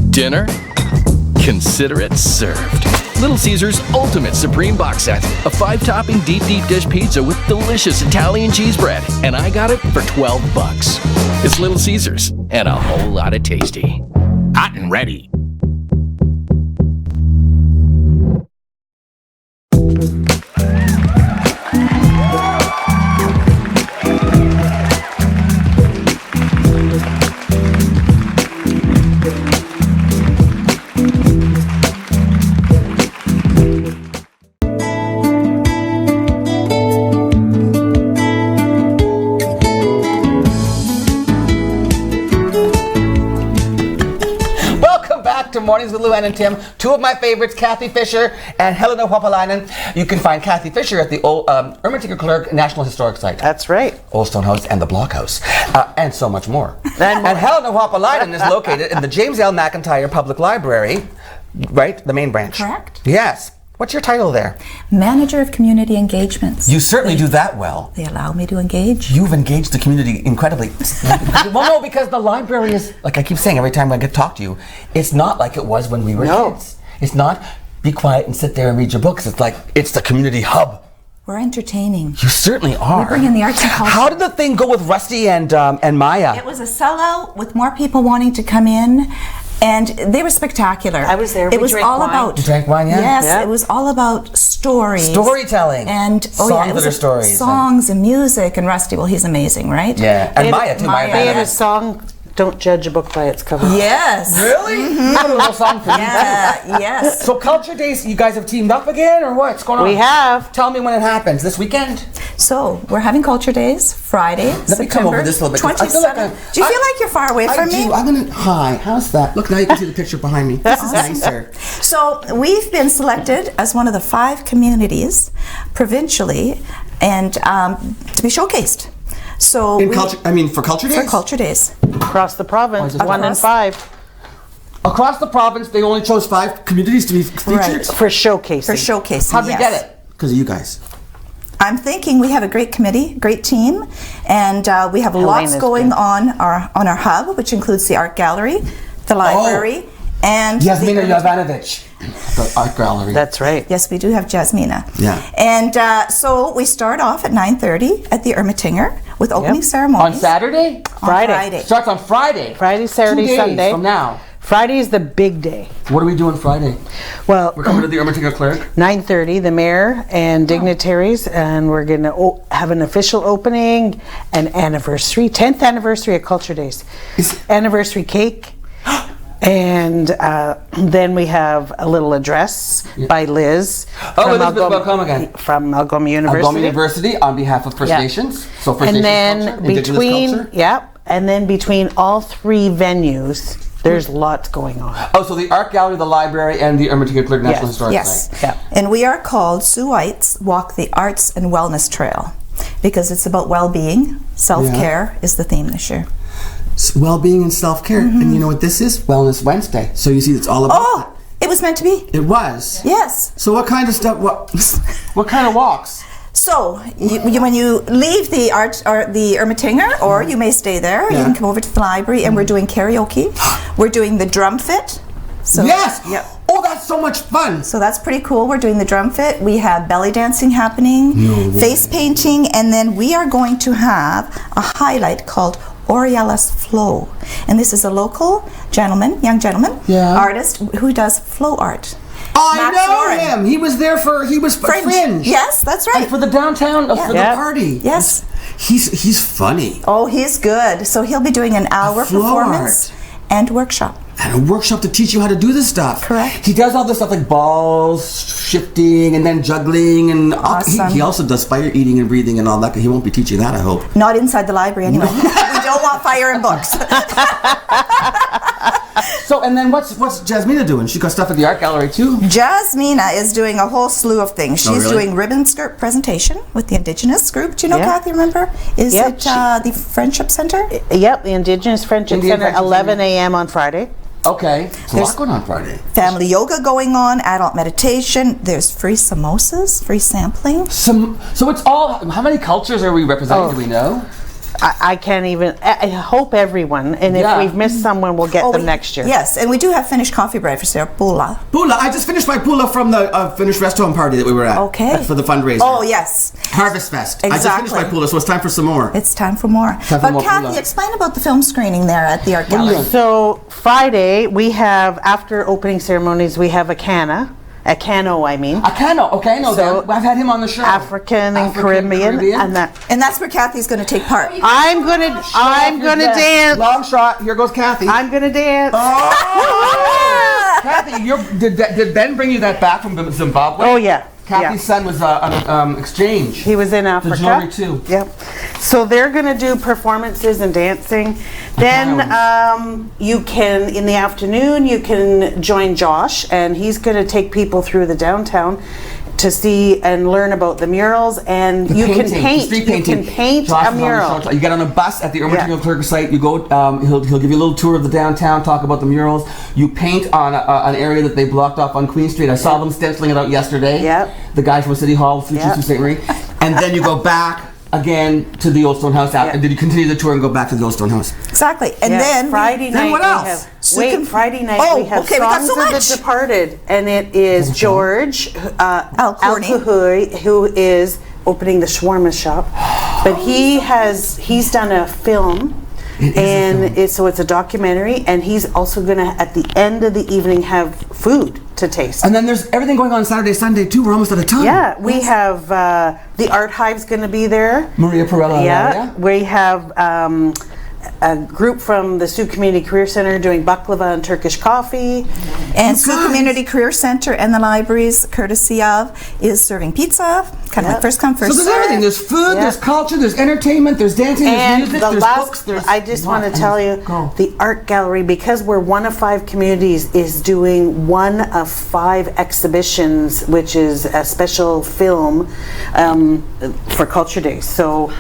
Dinner? Consider it served. Little Caesars Ultimate Supreme Box Set. A 5-topping deep dish pizza with delicious Italian cheese bread. And I got it for $12. It's Little Caesars and a whole lot of tasty. Hot and ready. Mornings with Luann and Tim. Two of my favorites, Kathy Fisher and Helena Huapalainen. You can find Kathy Fisher at the old Ermitage Clerk National Historic Site. That's right. Old Stone House and the Block House. And so much more. And Helena Huapalainen is located in the James L. McIntyre Public Library, right? The main branch. Correct. Yes. What's your title there? Manager of Community Engagements. You certainly do that well. They allow me to engage. You've engaged the community incredibly. Well, no, because the library is, like I keep saying every time I get to talk to you, it's not like it was when we were kids. It's not be quiet and sit there and read your books. It's like, it's the community hub. We're entertaining. You certainly are. We bring in the arts and culture. How did the thing go with Rusty and Maya? It was a sellout with more people wanting to come in. And they were spectacular. I was there. It was all about. You drank wine, yeah? Yes, it was all about stories, storytelling, and songs that are stories, songs and music. And Rusty, well, he's amazing, right? Yeah, and Maya too. They had a song. Don't judge a book by its cover. Yes. Really? You have a little song for me. Yeah. Yes. So Culture Days, you guys have teamed up again, or what's going on? We have. Tell me when it happens. This weekend? So we're having Culture Days Friday, Let me come over this a little bit. 27th. Do you feel like you're far away from me? I'm gonna. Hi. How's that? Look, now you can see the picture behind me. This is nicer. So we've been selected as one of the 5 communities provincially, and to be showcased. So for Culture Days? For Culture Days. Across the province, 1 in 5. Across the province, they only chose 5 communities to be featured? Right. For showcasing. For showcasing, How'd we get it? Because of you guys. I'm thinking we have a great committee, great team, and we have lots going on our hub, which includes the art gallery, the library, and Yasmina Jovanovic, the art gallery. That's right. Yes, we do have Jasmina. Yeah. And so we start off at 9:30 at the Ermitinger with opening ceremonies. On Saturday? Friday. Starts on Friday. Friday, Saturday, 2 days Sunday. from now. Friday is the big day. What are we doing Friday? Well, we're coming to the Ermitinger Clerk. 9:30, the mayor and dignitaries, and we're going to have an official opening, an anniversary, 10th anniversary of Culture Days. Anniversary cake. And then we have a little address by Liz from Algoma University. Algoma University on behalf of First Nations. So First and Nations then culture, Indigenous culture. And then between all 3 venues, there's lots going on. Oh, so the art gallery, the library, and the Ermitinger Clerk National Historic Site. Yes. And we are called Suites Walk the Arts and Wellness Trail because it's about well-being. Self-care is the theme this year. Well-being and self-care. And you know what this is? Wellness Wednesday. So you see, it's all about that. It was meant to be. It was? Yes. So what kind of stuff, what kind of walks? So when you leave the Ermitinger, or you may stay there, you can come over to the library, and we're doing karaoke. We're doing the drum fit. So, yes! Yeah. Oh, that's so much fun! So that's pretty cool. We're doing the drum fit. We have belly dancing happening, face painting, and then we are going to have a highlight called Oriella's Flow. And this is a local young gentleman, artist who does flow art. I know him. He was there for Fringe. Yes, that's right. And for the downtown for the party. Yes. He's funny. Oh, he's good. So he'll be doing an hour performance and workshop. And a workshop to teach you how to do this stuff. Correct. He does all this stuff like balls shifting and then juggling, and he also does fire eating and breathing and all that. He won't be teaching that, I hope. Not inside the library anyway. We don't want fire and books. So, and then what's Jasmina doing? She got stuff at the art gallery too? Jasmina is doing a whole slew of things. She's doing ribbon skirt presentation with the Indigenous group. Do you know, Kathy, remember? Is it the Friendship Center? Yep, the Indigenous Friendship Center, 11 a.m. on Friday. Okay. There's a lot going on Friday. Family yoga going on, adult meditation. There's free samosas, free sampling. So it's all, how many cultures are we representing? Do we know? I can't even, I hope everyone, and if we've missed someone, we'll get them next year. Yes, and we do have finished coffee bread for Sarah Pula. Pula, I just finished my Pula from the finished rest home party that we were at. Okay. For the fundraiser. Oh, yes. Harvest Fest. Exactly. I just finished my Pula, so it's time for some more. It's time for more. But Kathy, explain about the film screening there at the art gallery. So Friday, we have, after opening ceremonies, we have a cano, I mean. A cano, okay, I know that. I've had him on the show. African and Caribbean. And that's where Kathy's going to take part. I'm gonna dance. Long shot. Here goes Kathy. I'm gonna dance. Oh! Kathy, did Ben bring you that back from Zimbabwe? Oh yeah. Kathy's son was on exchange. He was in Africa. The jewelry too. Yep. So they're going to do performances and dancing. Then you can, in the afternoon, you can join Josh, and he's going to take people through the downtown to see and learn about the murals, and you can paint. You can paint a mural. You get on a bus at the Urban Clerk site. You go. He'll give you a little tour of the downtown. Talk about the murals. You paint on an area that they blocked off on Queen Street. I saw them stenciling it out yesterday. Yep. The guy from City Hall, Futures from St. Marie, and then you go back again to the Old Stone House. And then you continue the tour and go back to the Old Stone House. Exactly. And then Friday night. Then what else? Friday night we have Songs of the Departed, and it is George Al-Khoury, who is opening the shawarma shop, but he's done a film. So it's a documentary, and he's also going to, at the end of the evening, have food to taste. And then there's everything going on Saturday, Sunday too. We're almost out of time. Yeah, we have the Art Hive's going to be there. Maria Perella. Yeah, we have a group from the Sioux Community Career Center doing baklava and Turkish coffee. And Sioux Community Career Center and the libraries, courtesy of, is serving pizza. Kind of like first come, first serve. So there's everything. There's food, there's culture, there's entertainment, there's dancing, there's music, there's books. I just want to tell you, the art gallery, because we're one of 5 communities, is doing one of 5 exhibitions, which is a special film for Culture Days. So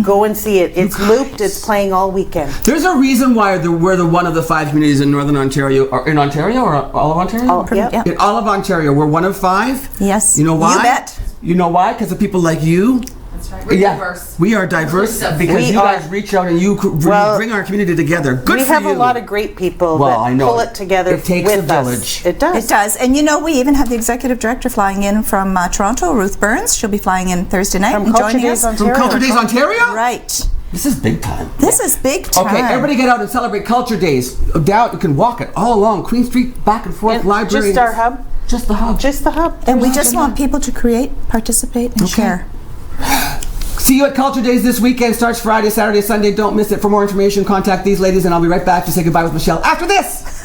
go and see it. It's looped. It's playing all weekend. There's a reason why we're the one of the 5 communities in Northern Ontario, or in Ontario, or all of Ontario? In all of Ontario, we're one of 5. Yes. You know why? You bet. You know why? Because of people like you. That's right. We're diverse. We are diverse because you guys reach out and you bring our community together. Good for you. We have a lot of great people that pull it together. It takes a village. It does. It does. And you know, we even have the executive director flying in from Toronto, Ruth Burns. She'll be flying in Thursday night and joining us. From Culture Days, Ontario? Right. This is big time. This is big time. Okay, everybody get out and celebrate Culture Days. Down, you can walk it all along Queen Street, back and forth, library. Just our hub? Just the hub. Just the hub. And we just want people to create, participate, and share. See you at Culture Days this weekend. Starts Friday, Saturday, Sunday. Don't miss it. For more information, contact these ladies, and I'll be right back to say goodbye with Michelle after this.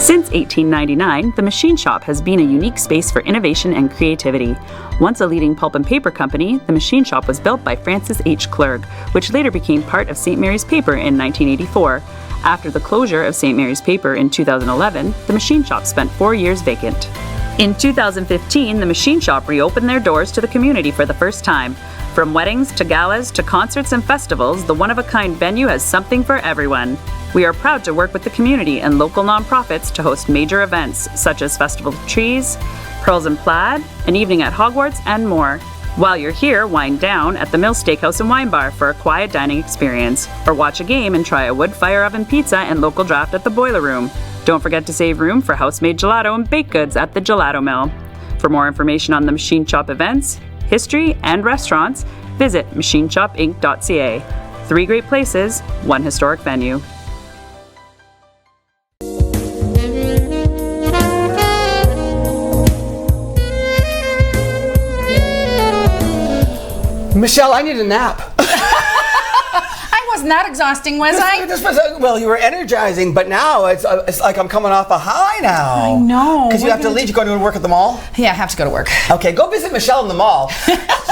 Since 1899, the Machine Shop has been a unique space for innovation and creativity. Once a leading pulp and paper company, the Machine Shop was built by Francis H. Clerg, which later became part of St. Mary's Paper in 1984. After the closure of St. Mary's Paper in 2011, the Machine Shop spent 4 years vacant. In 2015, the Machine Shop reopened their doors to the community for the first time. From weddings to galas to concerts and festivals, the one-of-a-kind venue has something for everyone. We are proud to work with the community and local nonprofits to host major events such as Festival of Trees, Pearls and Plaid, an evening at Hogwarts, and more. While you're here, wind down at the Mill Steakhouse and Wine Bar for a quiet dining experience, or watch a game and try a wood fire oven pizza and local draft at the Boiler Room. Don't forget to save room for house-made gelato and baked goods at the Gelato Mill. For more information on the Machine Shop events, history, and restaurants, visit machineshopinc.ca. 3 great places, 1 historic venue. Michelle, I need a nap. I wasn't that exhausting, was I? Well, you were energizing, but now it's like I'm coming off a high now. I know. Because you have to leave. You go to work at the mall? Yeah, I have to go to work. Okay, go visit Michelle in the mall.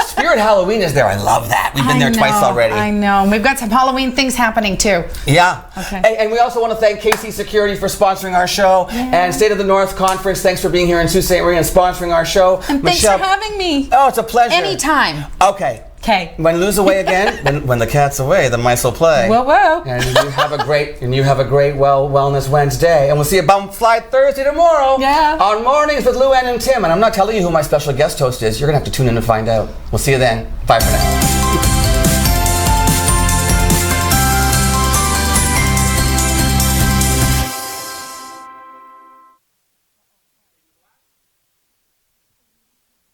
Spirit Halloween is there. I love that. We've been there twice already. I know. We've got some Halloween things happening too. Yeah. Okay. And we also want to thank KC Security for sponsoring our show. Yeah. And State of the North Conference, thanks for being here in Sault Ste. Marie and sponsoring our show. And thanks for having me. Oh, it's a pleasure. Anytime. Okay. Okay. When Lou's away again, when the cat's away, the mice will play. Whoa, whoa. And you have a great Wellness Wednesday. And we'll see you Bum Fly Thursday tomorrow. Yeah. On Mornings with Lou Ann and Tim. And I'm not telling you who my special guest host is. You're going to have to tune in to find out. We'll see you then. Bye for now.